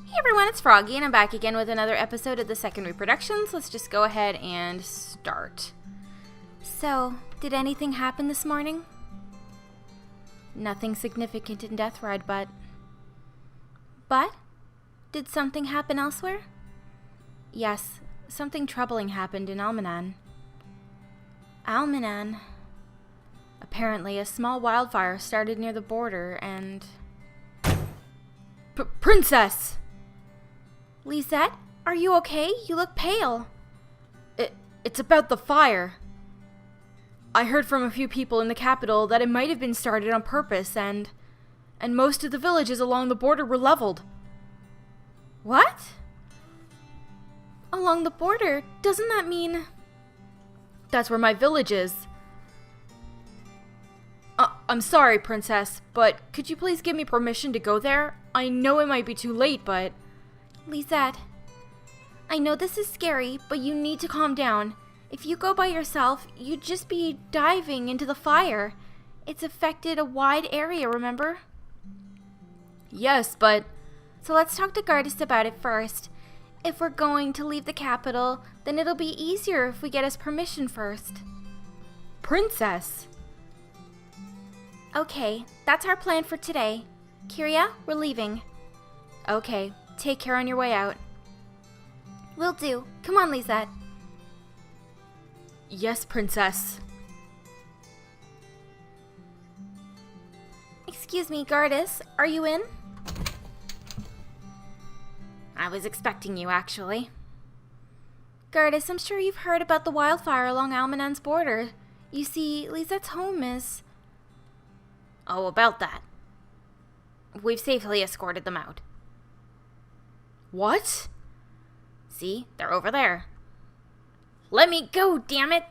Hey everyone, it's Froggy, and I'm back again with another episode of the second Reproductions. Let's just go ahead and start. So, did anything happen this morning? Nothing significant in Death Ride, but... Did something happen elsewhere? Yes, something troubling happened in Almanan. Almanan. Apparently, a small wildfire started near the border, and... Princess! Lezette, are you okay? You look pale. It's about the fire. I heard from a few people in the capital that it might have been started on purpose, and most of the villages along the border were leveled. What? Along the border? Doesn't that mean... That's where my village is. I'm sorry, Princess, but could you please give me permission to go there? I know it might be too late, but... Lezette, I know this is scary, but you need to calm down. If you go by yourself, you'd just be diving into the fire. It's affected a wide area, remember? Yes, but... So let's talk to Gardas about it first. If we're going to leave the capital, then it'll be easier if we get his permission first. Princess! Okay, that's our plan for today. Kiria, we're leaving. Okay, take care on your way out. Will do. Come on, Lezette. Yes, Princess. Excuse me, Gardas, are you in? I was expecting you, actually. Gardas, I'm sure you've heard about the wildfire along Almanan's border. You see, Lezette's home is... Oh, about that. We've safely escorted them out. What? See? They're over there. Let me go, damn it!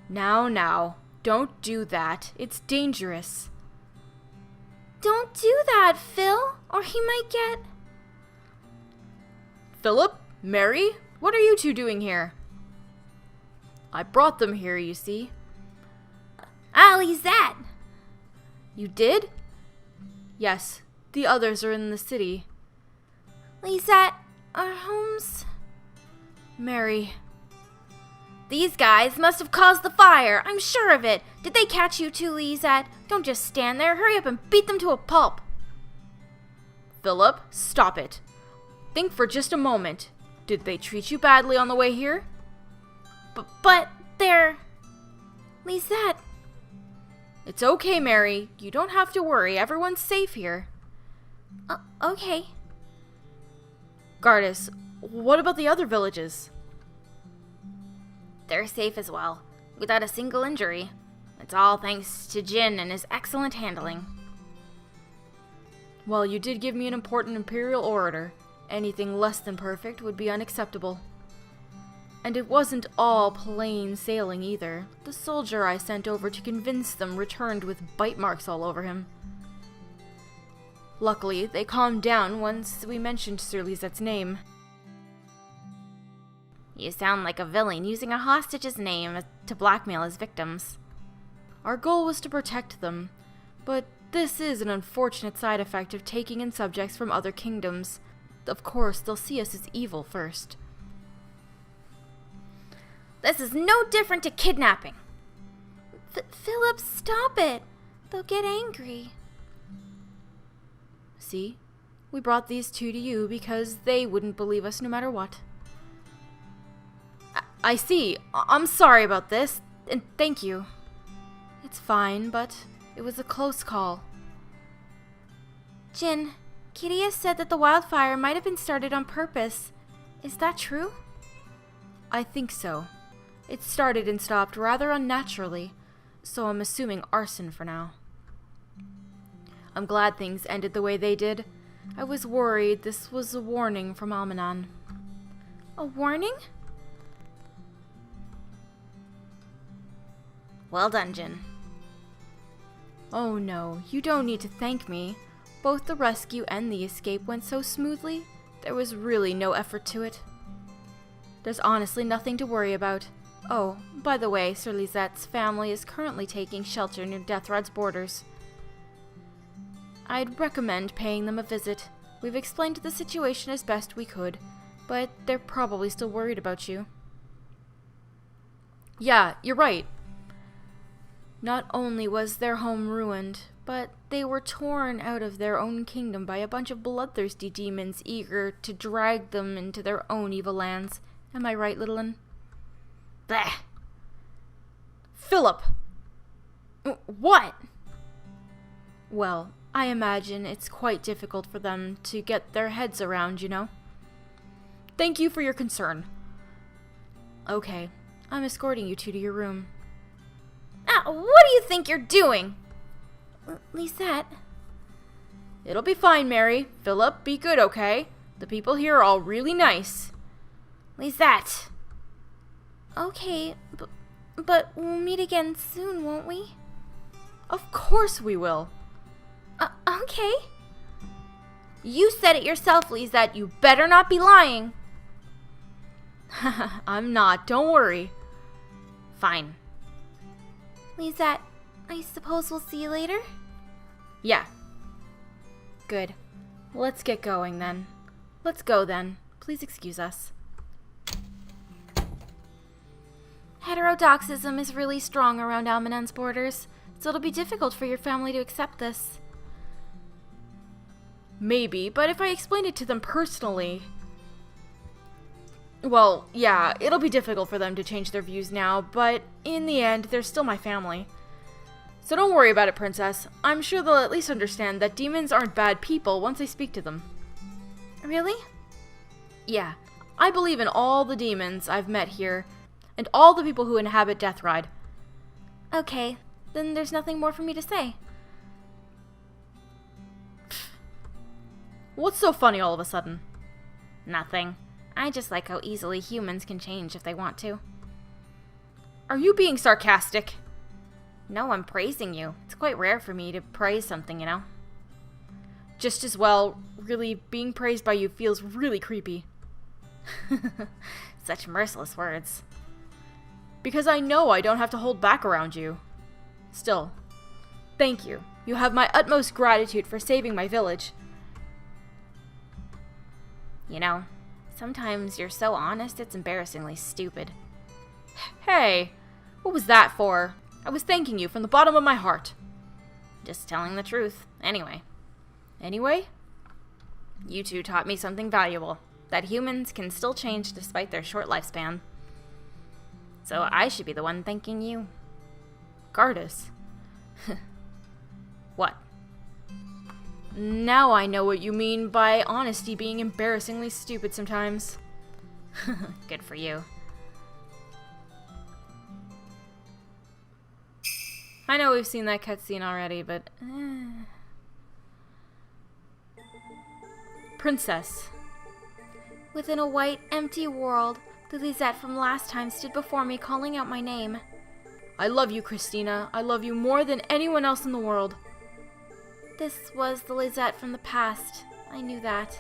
Now, don't do that. It's dangerous. Don't do that, Phil, or he might get... Philip? Mary? What are you two doing here? I brought them here, you see. Lezette! You did? Yes, the others are in the city. Lezette, our homes... Mary. These guys must have caused the fire, I'm sure of it. Did they catch you too, Lezette? Don't just stand there, hurry up and beat them to a pulp. Philip, stop it. Think for just a moment. Did they treat you badly on the way here? But they're... Lezette... It's okay, Mary. You don't have to worry. Everyone's safe here. Okay. Gardas, what about the other villages? They're safe as well, without a single injury. It's all thanks to Jin and his excellent handling. Well, you did give me an important Imperial orator. Anything less than perfect would be unacceptable. And it wasn't all plain sailing either. The soldier I sent over to convince them returned with bite marks all over him. Luckily, they calmed down once we mentioned Sir Lezette's name. You sound like a villain using a hostage's name to blackmail his victims. Our goal was to protect them, but this is an unfortunate side effect of taking in subjects from other kingdoms. Of course, they'll see us as evil first. This is no different to kidnapping. Philip, stop it. They'll get angry. See? We brought these two to you because they wouldn't believe us no matter what. I see. I'm sorry about this, and thank you. It's fine, but it was a close call. Jin, Kiria said that the wildfire might have been started on purpose. Is that true? I think so. It started and stopped rather unnaturally, so I'm assuming arson for now. I'm glad things ended the way they did. I was worried this was a warning from Almanan. A warning? Well done, Jin. Oh no, you don't need to thank me. Both the rescue and the escape went so smoothly, there was really no effort to it. There's honestly nothing to worry about. Oh, by the way, Sir Lezette's family is currently taking shelter near Death Rod's borders. I'd recommend paying them a visit. We've explained the situation as best we could, but they're probably still worried about you. Yeah, you're right. Not only was their home ruined, but they were torn out of their own kingdom by a bunch of bloodthirsty demons eager to drag them into their own evil lands. Am I right, little un? Bleh. Philip! What? Well, I imagine it's quite difficult for them to get their heads around, you know? Thank you for your concern. Okay, I'm escorting you two to your room. What do you think you're doing? Lezette. It'll be fine, Mary. Philip, be good, okay? The people here are all really nice. Lezette. Okay, but we'll meet again soon, won't we? Of course we will. Okay. You said it yourself, Lezette. You better not be lying. I'm not, don't worry. Fine. Lezette, I suppose we'll see you later? Yeah. Good. Let's get going then. Let's go then. Please excuse us. Heterodoxism is really strong around Almanen's borders, so it'll be difficult for your family to accept this. Maybe, but if I explain it to them personally... Well, yeah, it'll be difficult for them to change their views now, but in the end, they're still my family. So don't worry about it, Princess. I'm sure they'll at least understand that demons aren't bad people once I speak to them. Really? Yeah, I believe in all the demons I've met here, and all the people who inhabit Deathride. Okay, then there's nothing more for me to say. What's so funny all of a sudden? Nothing. I just like how easily humans can change if they want to. Are you being sarcastic? No, I'm praising you. It's quite rare for me to praise something, you know? Just as well, really, being praised by you feels really creepy. Such merciless words. Because I know I don't have to hold back around you. Still, thank you. You have my utmost gratitude for saving my village. You know, sometimes you're so honest it's embarrassingly stupid. Hey, what was that for? I was thanking you from the bottom of my heart. Just telling the truth. Anyway. Anyway? You two taught me something valuable. That humans can still change despite their short lifespan. So I should be the one thanking you. Gardas. What? Now I know what you mean by honesty being embarrassingly stupid sometimes. Good for you. I know we've seen that cutscene already, but... Princess. Within a white, empty world, the Lezette from last time stood before me calling out my name. I love you, Christina. I love you more than anyone else in the world. This was the Lezette from the past. I knew that.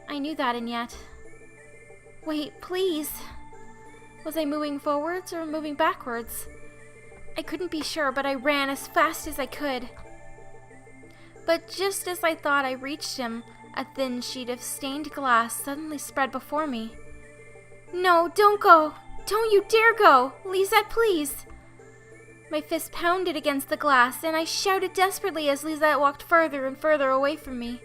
And yet... Wait, please. Was I moving forwards or moving backwards? I couldn't be sure, but I ran as fast as I could. But just as I thought I reached him, a thin sheet of stained glass suddenly spread before me. No, don't go! Don't you dare go! Lezette, please! My fist pounded against the glass, and I shouted desperately as Lezette walked further and further away from me.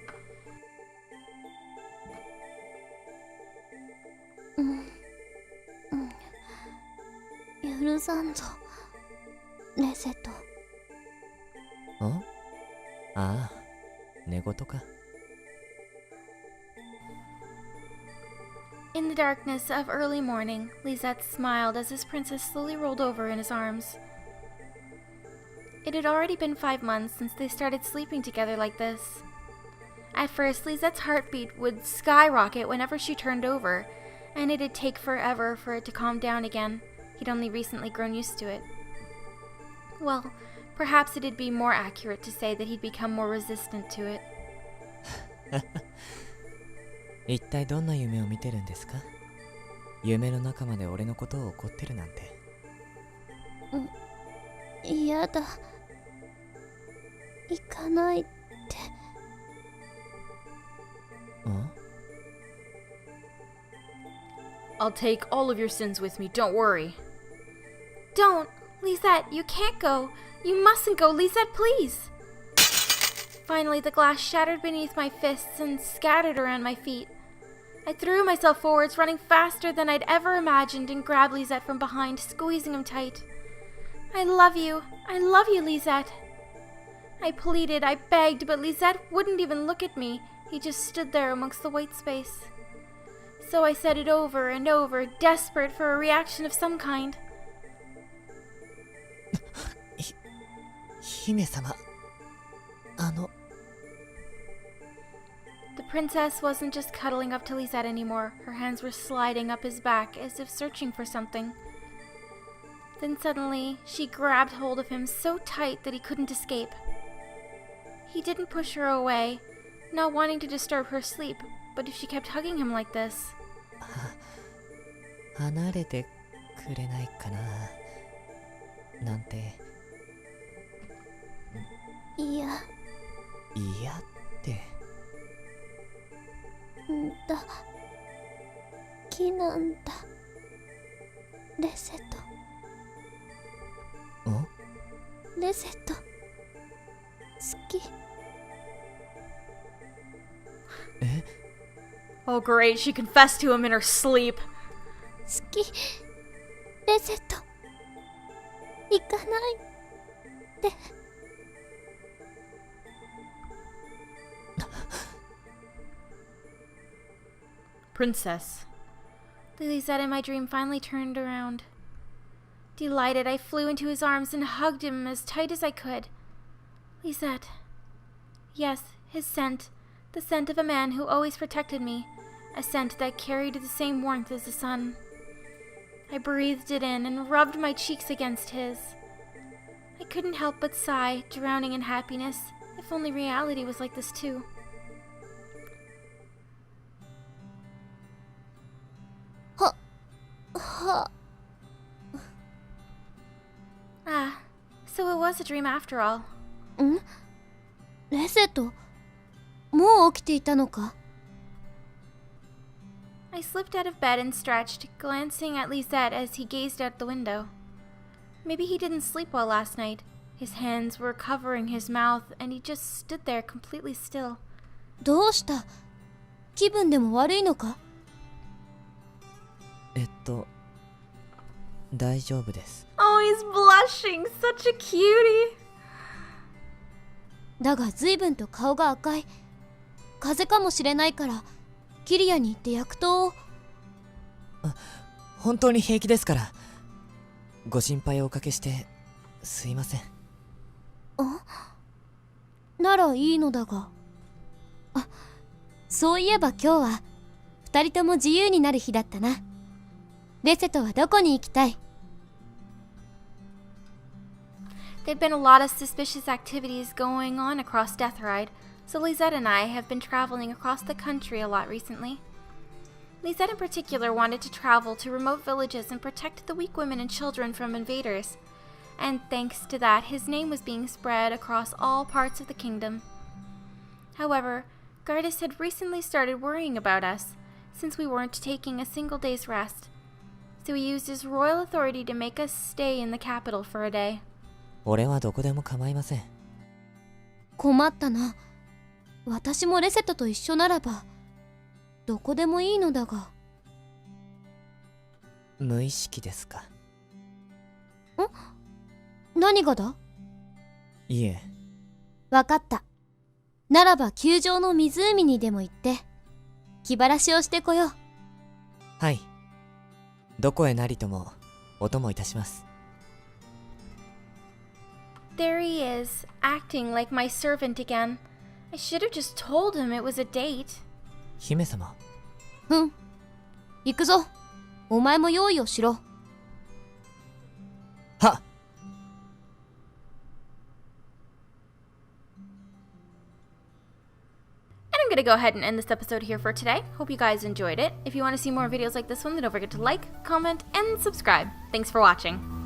Lezette. ん？ああ、寝言か。In the darkness of early morning, Lezette smiled as his princess slowly rolled over in his arms. It had already been 5 months since they started sleeping together like this. At first, Lezette's heartbeat would skyrocket whenever she turned over, and it'd take forever for it to calm down again. He'd only recently grown used to it. Well, perhaps it'd be more accurate to say that he'd become more resistant to it. 一体どんな夢を見てるんですか？夢の中まで俺のことを怒ってるなんて。やだ。行かないって。ん I'll take all of your sins with me, don't worry. Don't! Lezette, you can't go! You mustn't go, Lezette, please! Finally, the glass shattered beneath my fists and scattered around my feet. I threw myself forwards, running faster than I'd ever imagined, and grabbed Lezette from behind, squeezing him tight. I love you, Lezette. I pleaded, I begged, but Lezette wouldn't even look at me. He just stood there amongst the white space. So I said it over and over, desperate for a reaction of some kind. 姫様 The princess wasn't just cuddling up to Lezette anymore. Her hands were sliding up his back as if searching for something. Then suddenly, she grabbed hold of him so tight that he couldn't escape. He didn't push her away, not wanting to disturb her sleep, but if she kept hugging him like this... 離れてくれないかななんていや嫌ってだ好きなんだレセトんレセト好き え Oh great, she confessed to him in her sleep. 好きレセト行かないで Princess. Lezette in my dream finally turned around. Delighted, I flew into his arms and hugged him as tight as I could. Lezette. Yes, his scent. The scent of a man who always protected me. A scent that carried the same warmth as the sun. I breathed it in and rubbed my cheeks against his. I couldn't help but sigh, drowning in happiness. If only reality was like this too. Ah, so it was a dream after all. んレセトもう起きていたのか I slipped out of bed and stretched, glancing at Lezette as he gazed out the window. Maybe he didn't sleep well last night. His hands were covering his mouth, and he just stood there completely still. どうした気分でも悪いのか大丈夫です Oh, he's blushing, such a cutie. だが随分と顔が赤い風邪かもしれないからキリアに行って薬湯を本当に平気ですからご心配をおかけしてすいませんならいいのだがそういえば今日は二人とも自由になる日だったなレセトはどこに行きたい There'd been a lot of suspicious activities going on across Death Ride, so Lezette and I have been traveling across the country a lot recently. Lezette in particular wanted to travel to remote villages and protect the weak women and children from invaders, and thanks to that, his name was being spread across all parts of the kingdom. However, Gardas had recently started worrying about us, since we weren't taking a single day's rest, so he used his royal authority to make us stay in the capital for a day. 俺はどこでも構いません困ったな私もレセトと一緒ならばどこでもいいのだが無意識ですか何がだいえわかったならば球場の湖にでも行って気晴らしをしてこようはいどこへなりともお供いたします There he is, acting like my servant again. I should have just told him it was a date. 姫様うん行くぞお前も用意をしろはっ And I'm going to go ahead and end this episode here for today. Hope you guys enjoyed it. If you want to see more videos like this one, then don't forget to like, comment, and subscribe. Thanks for watching.